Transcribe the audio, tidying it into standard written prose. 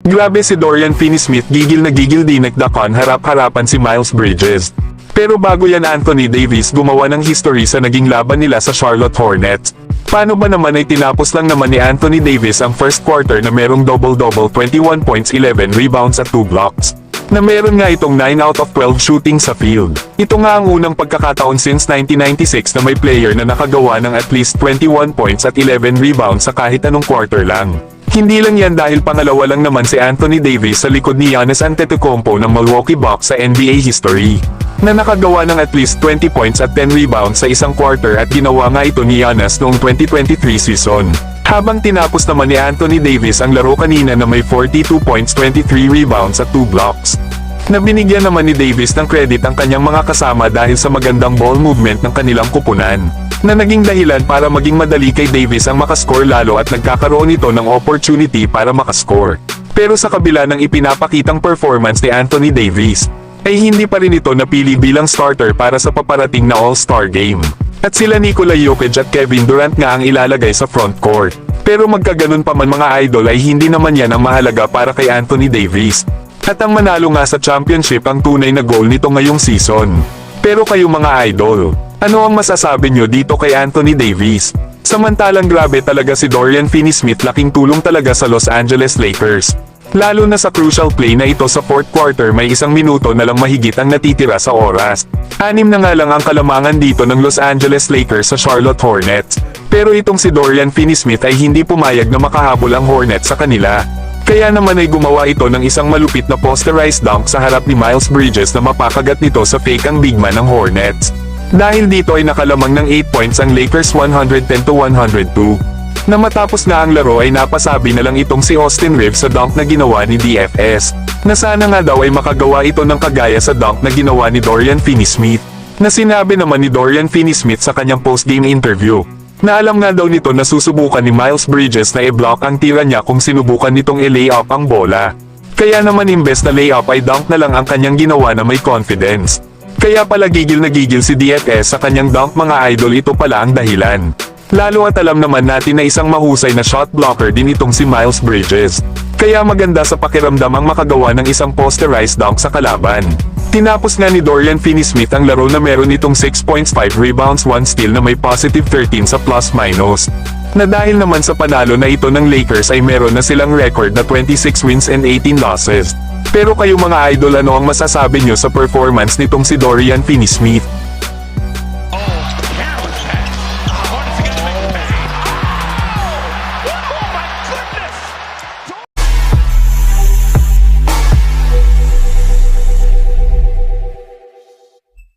Grabe si Dorian Finney-Smith, gigil na gigil din nagdakon harap-harapan si Miles Bridges. Pero bago yan, Anthony Davis gumawa ng history sa naging laban nila sa Charlotte Hornets. Paano ba naman ay tinapos lang naman ni Anthony Davis ang first quarter na merong double-double, 21 points, 11 rebounds at 2 blocks. Na meron nga itong 9 out of 12 shooting sa field. Ito nga ang unang pagkakataon since 1996 na may player na nakagawa ng at least 21 points at 11 rebounds sa kahit anong quarter lang. Hindi lang yan dahil pangalawa lang naman si Anthony Davis sa likod ni Giannis Antetokounmpo ng Milwaukee Bucks sa NBA history, na nakagawa ng at least 20 points at 10 rebounds sa isang quarter, at ginawa nga ito ni Giannis noong 2023 season. Habang tinapos naman ni Anthony Davis ang laro kanina na may 42 points, 23 rebounds at 2 blocks. Na binigyan naman ni Davis ng credit ang kanyang mga kasama dahil sa magandang ball movement ng kanilang kupunan, na naging dahilan para maging madali kay Davis ang makascore, lalo at nagkakaroon ito ng opportunity para makascore. Pero sa kabila ng ipinapakitang performance ni Anthony Davis, ay hindi pa rin ito napili bilang starter para sa paparating na All-Star Game. At sila Nikola Jokic at Kevin Durant nga ang ilalagay sa front court. Pero magkaganon pa man mga idol, ay hindi naman yan ang mahalaga para kay Anthony Davis. At ang manalo nga sa championship ang tunay na goal nito ngayong season. Pero kayo mga idol, ano ang masasabi nyo dito kay Anthony Davis? Samantalang grabe talaga si Dorian Finney-Smith, laking tulong talaga sa Los Angeles Lakers. Lalo na sa crucial play na ito sa fourth quarter, may 1 minuto na lang mahigit ang natitira sa oras. 6 na nga lang ang kalamangan dito ng Los Angeles Lakers sa Charlotte Hornets. Pero itong si Dorian Finney-Smith ay hindi pumayag na makahabol ang Hornets sa kanila. Kaya naman ay gumawa ito ng isang malupit na posterized dunk sa harap ni Miles Bridges na mapakagat nito sa fake ang big man ng Hornets. Dahil dito ay nakalamang ng 8 points ang Lakers, 110-102. Na matapos nga ang laro ay napasabi na lang itong si Austin Reeves sa dunk na ginawa ni DFS, na sana nga daw ay makagawa ito ng kagaya sa dunk na ginawa ni Dorian Finney-Smith. Na sinabi naman ni Dorian Finney-Smith sa kanyang post-game interview, na alam nga daw nito na susubukan ni Miles Bridges na i-block ang tira niya kung sinubukan nitong i-layup ang bola. Kaya naman imbes na layup ay dunk na lang ang kanyang ginawa na may confidence. Kaya pala gigil na gigil si DFS sa kanyang dunk mga idol, ito pala ang dahilan. Lalo at alam naman natin na isang mahusay na shot blocker din itong si Miles Bridges. Kaya maganda sa pakiramdam ang makagawa ng isang posterized dunk sa kalaban. Tinapos nga ni Dorian Finney-Smith ang laro na meron itong 6 points, 5 rebounds, 1 steal na may positive 13 sa plus-minus. Na dahil naman sa panalo na ito ng Lakers ay meron na silang record na 26 wins and 18 losses. Pero kayo mga idol, ano ang masasabi nyo sa performance nitong si Dorian Finney-Smith?